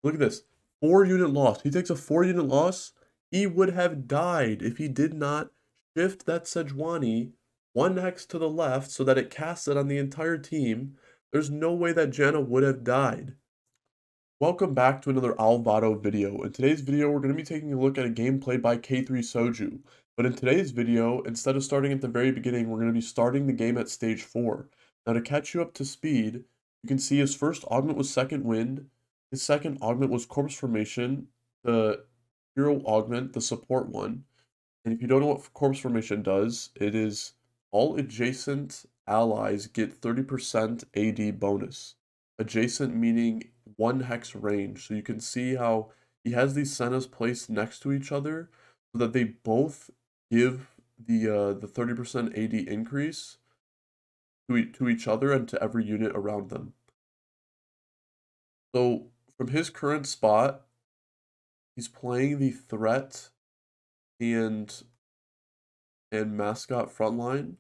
Look at this. 4-unit loss. He takes a 4-unit loss. He would have died if he did not shift that Sejuani 1 hex to the left so that it casts it on the entire team. There's no way that Janna would have died. Welcome back to another Alvado video. In today's video, we're going to be taking a look at a game played by K3Soju. But in today's video, instead of starting at the very beginning, we're going to be starting the game at stage 4. Now to catch you up to speed, you can see his first augment was Second Wind, his second augment was Corpse Formation, the hero augment, the support one. And if you don't know what Corpse Formation does, it is all adjacent allies get 30% AD bonus. Adjacent meaning 1 hex range. So you can see how he has these Sennas placed next to each other so that they both give the 30% AD increase to each other and to every unit around them. So from his current spot, he's playing the threat and mascot frontline.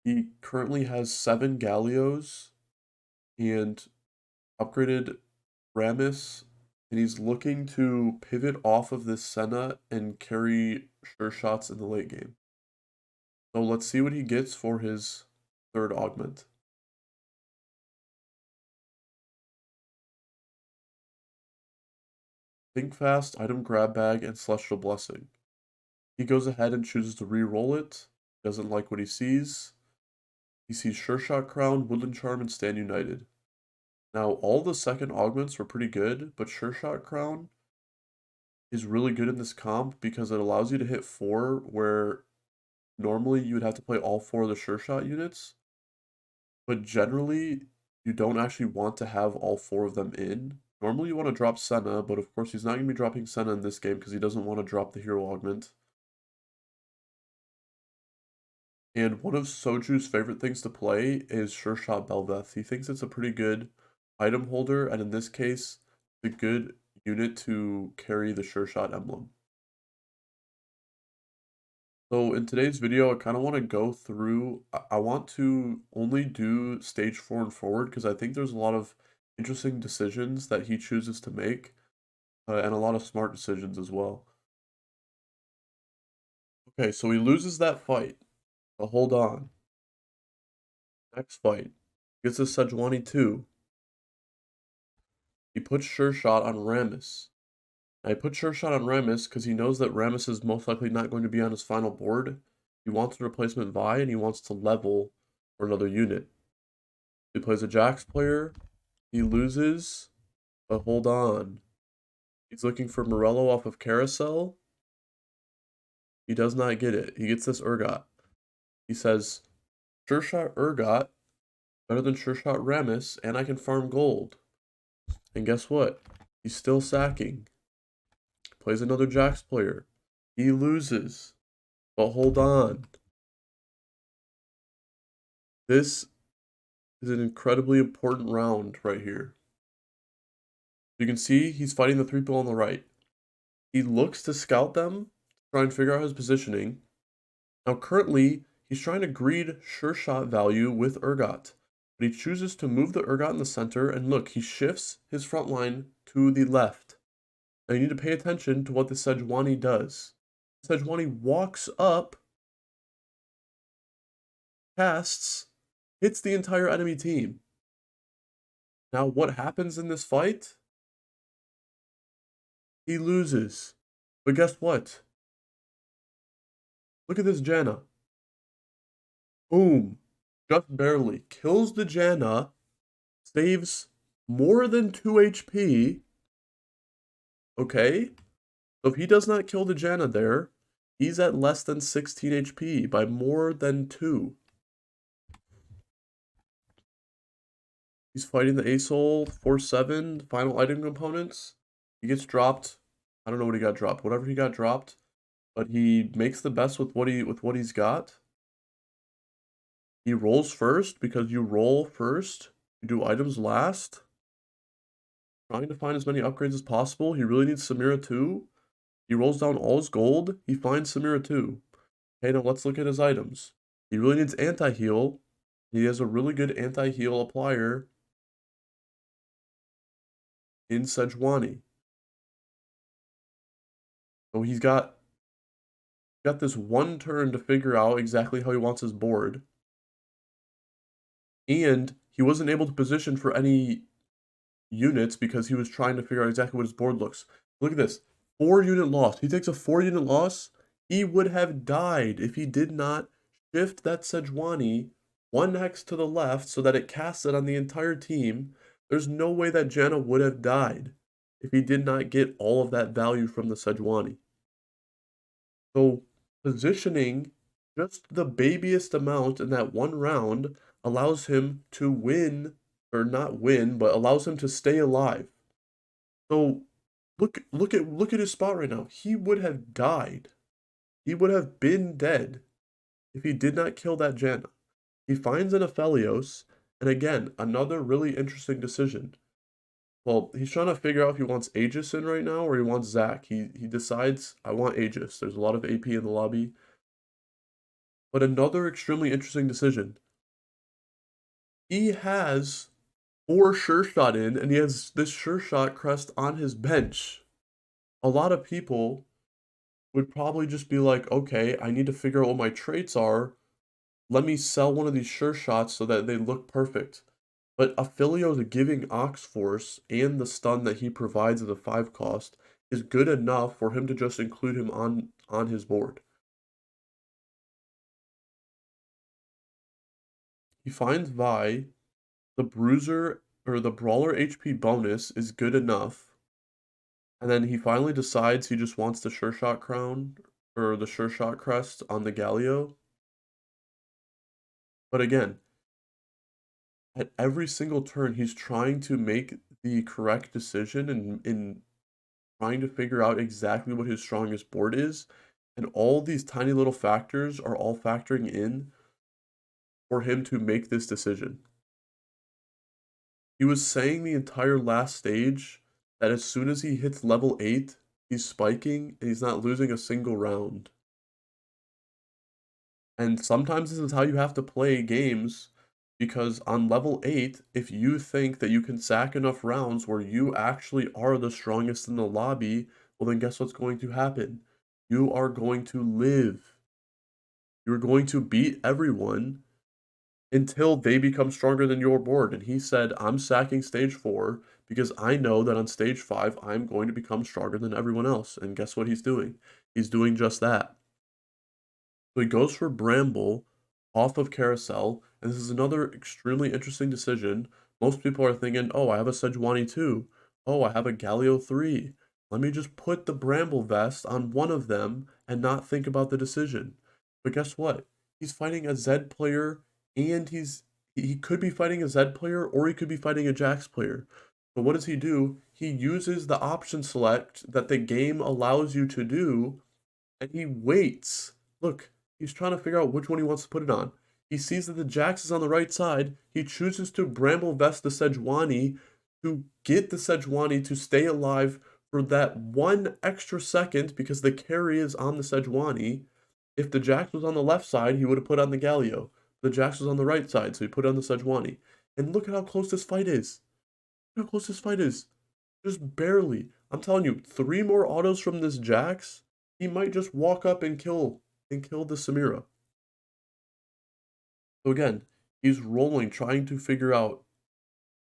He currently has 7 Gallios and upgraded Rammus, and he's looking to pivot off of this Senna and carry sure shots in the late game. So let's see what he gets for his third augment. Think Fast, Item Grab Bag, and Celestial Blessing. He goes ahead and chooses to re-roll it. Doesn't like what he sees. He sees Sure Shot Crown, Woodland Charm, and Stand United. Now, all the second augments were pretty good, but Sure Shot Crown is really good in this comp because it allows you to hit 4 where normally you would have to play all 4 of the Sure Shot units. But generally, you don't actually want to have all 4 of them in. Normally you want to drop Senna, but of course he's not going to be dropping Senna in this game because he doesn't want to drop the hero augment. And one of Soju's favorite things to play is Sure Shot Belveth. He thinks it's a pretty good item holder, and in this case, a good unit to carry the Sure Shot emblem. So in today's video, I kind of want to go through, I want to only do stage 4 and forward because I think there's a lot of interesting decisions that he chooses to make and a lot of smart decisions as well. Okay, so he loses that fight, but hold on. Next fight, gets a Sejuani 2. He puts Sure Shot on Rammus. I put Sure Shot on Rammus because he knows that Rammus is most likely not going to be on his final board. He wants a replacement Vi and he wants to level for another unit. He plays a Jax player. He loses, but hold on. He's looking for Morello off of Carousel. He does not get it. He gets this Urgot. He says, Sure Shot Urgot, better than Sure Shot Rammus, and I can farm gold. And guess what? He's still sacking. Plays another Jax player. He loses. But hold on. This is an incredibly important round right here. You can see he's fighting the 3 people on the right. He looks to scout them, try and figure out his positioning. Now currently, he's trying to greed Sure Shot value with Urgot. But he chooses to move the Urgot in the center, and look, he shifts his front line to the left. Now you need to pay attention to what the Sejuani does. Sejuani walks up, casts, hits the entire enemy team. Now what happens in this fight? He loses. But guess what? Look at this Janna. Boom. Just barely. Kills the Janna. Saves more than 2 HP. Okay? So if he does not kill the Janna there, he's at less than 16 HP by more than 2. He's fighting the Asol 4-7 final item components. He gets dropped. I don't know what he got dropped. Whatever he got dropped, but he makes the best with what he's got. He rolls first because you roll first. You do items last. Trying to find as many upgrades as possible. He really needs Samira too. He rolls down all his gold. He finds Samira too. Okay, now let's look at his items. He really needs anti-heal. He has a really good anti-heal applier. in Sejuani. So he's got this one turn to figure out exactly how he wants his board, and he wasn't able to position for any units because he was trying to figure out exactly what his board looks. Look at this. 4-unit loss. He takes a 4-unit loss. He would have died if he did not shift that Sejuani one hex to the left so that it casts it on the entire team. There's no way that Janna would have died if he did not get all of that value from the Sejuani. So positioning just the babiest amount in that one round allows him to win, or not win, but allows him to stay alive. So look at his spot right now. He would have died. He would have been dead if he did not kill that Janna. He finds an Aphelios, and again, another really interesting decision. Well, he's trying to figure out if he wants Aegis in right now or he wants Zac. He decides, I want Aegis. There's a lot of AP in the lobby. But another extremely interesting decision. He has 4 sure shot in, and he has this sure shot crest on his bench. A lot of people would probably just be like, okay, I need to figure out what my traits are. Let me sell one of these sure shots so that they look perfect. But Aphelios giving Ox Force and the stun that he provides at a 5 cost is good enough for him to just include him on his board. He finds Vi, the Bruiser or the Brawler HP bonus is good enough. And then he finally decides he just wants the Sure Shot Crown or the Sure Shot Crest on the Galio. But again, at every single turn, he's trying to make the correct decision and in trying to figure out exactly what his strongest board is. And all these tiny little factors are all factoring in for him to make this decision. He was saying the entire last stage that as soon as he hits level 8, he's spiking and he's not losing a single round. And sometimes this is how you have to play games, because on level 8, if you think that you can sack enough rounds where you actually are the strongest in the lobby, well then guess what's going to happen? You are going to live. You're going to beat everyone until they become stronger than your board. And he said, I'm sacking stage 4 because I know that on stage 5, I'm going to become stronger than everyone else. And guess what he's doing? He's doing just that. So he goes for Bramble off of Carousel, and this is another extremely interesting decision. Most people are thinking, oh, I have a Sejuani 2. Oh, I have a Galio 3. Let me just put the Bramble vest on one of them and not think about the decision. But guess what? He's fighting a Zed player, and he could be fighting a Zed player, or he could be fighting a Jax player. So what does he do? He uses the option select that the game allows you to do, and he waits. Look, he's trying to figure out which one he wants to put it on. He sees that the Jax is on the right side. He chooses to Bramble Vest the Sejuani to get the Sejuani to stay alive for that 1 extra second because the carry is on the Sejuani. If the Jax was on the left side, he would have put on the Galio. The Jax was on the right side, so he put on the Sejuani. And look at how close this fight is. Look how close this fight is. Just barely. I'm telling you, 3 more autos from this Jax, he might just walk up and kill the Samira. So again, he's rolling, trying to figure out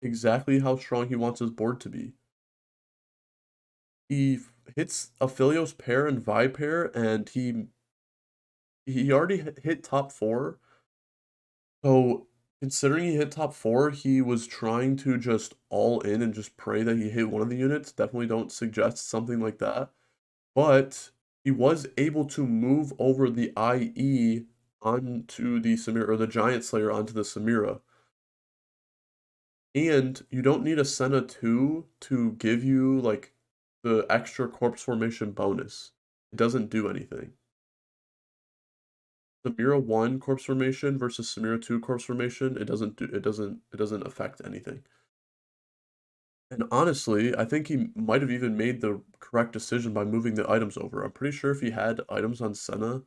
exactly how strong he wants his board to be. He hits Aphelios pair and Vi pair, and he already hit top 4. So considering he hit top 4, he was trying to just all in and just pray that he hit one of the units. Definitely don't suggest something like that. But he was able to move over the IE onto the Samira, or the Giant Slayer onto the Samira. And you don't need a Senna 2 to give you, like, the extra corpse formation bonus. It doesn't do anything. Samira 1 corpse formation versus Samira 2 corpse formation, it doesn't affect anything. And honestly, I think he might have even made the correct decision by moving the items over. I'm pretty sure if he had items on Senna,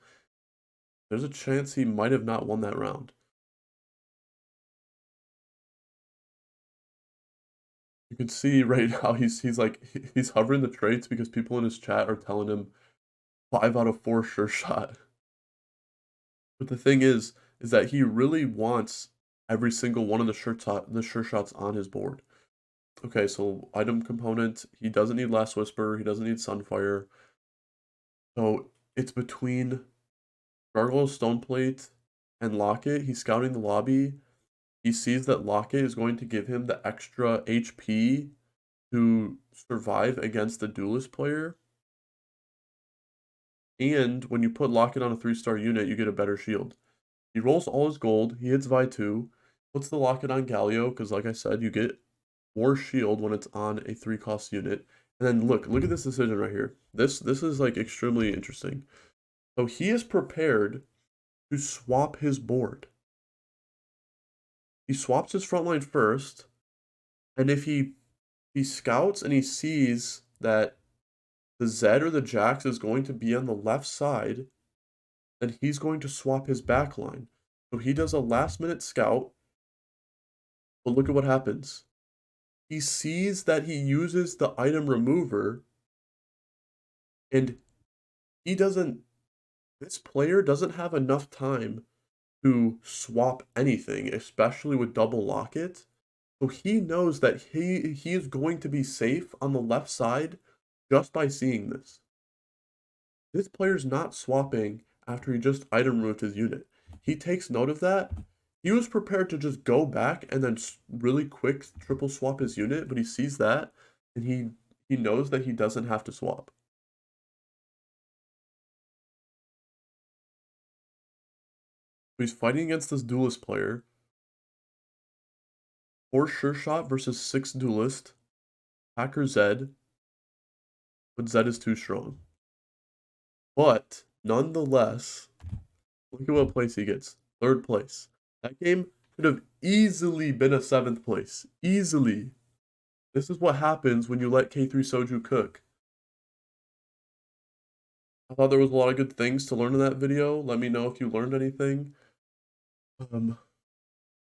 there's a chance he might have not won that round. You can see right now he's like he's hovering the traits because people in his chat are telling him 5 out of 4 sure shot. But the thing is that he really wants every single one of the sure shots on his board. Okay, so item component, he doesn't need Last Whisper, he doesn't need Sunfire. So it's between Gargoyle Stoneplate and Locket. He's scouting the lobby. He sees that Locket is going to give him the extra HP to survive against the Duelist player. And when you put Locket on a 3-star unit, you get a better shield. He rolls all his gold, he hits Vi 2, puts the Locket on Galio, because like I said, you get more shield when it's on a 3-cost unit. And then look at this decision right here. This is like extremely interesting. So he is prepared to swap his board. He swaps his front line first, and if he scouts and he sees that the Zed or the Jax is going to be on the left side, then he's going to swap his back line. So he does a last minute scout, but look at what happens. He sees that he uses the item remover, and this player doesn't have enough time to swap anything, especially with double Locket. So he knows that he is going to be safe on the left side just by seeing this. This player's not swapping after he just item removed his unit. He takes note of that. He was prepared to just go back and then really quick triple swap his unit, but he sees that and he knows that he doesn't have to swap. He's fighting against this Duelist player. 4 sure shot versus 6 Duelist. Hacker Zed. But Zed is too strong. But nonetheless, look at what place he gets. 3rd place. That game could have easily been a 7th place. Easily. This is what happens when you let K3Soju cook. I thought there was a lot of good things to learn in that video. Let me know if you learned anything.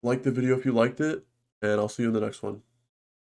Like the video if you liked it, and I'll see you in the next one.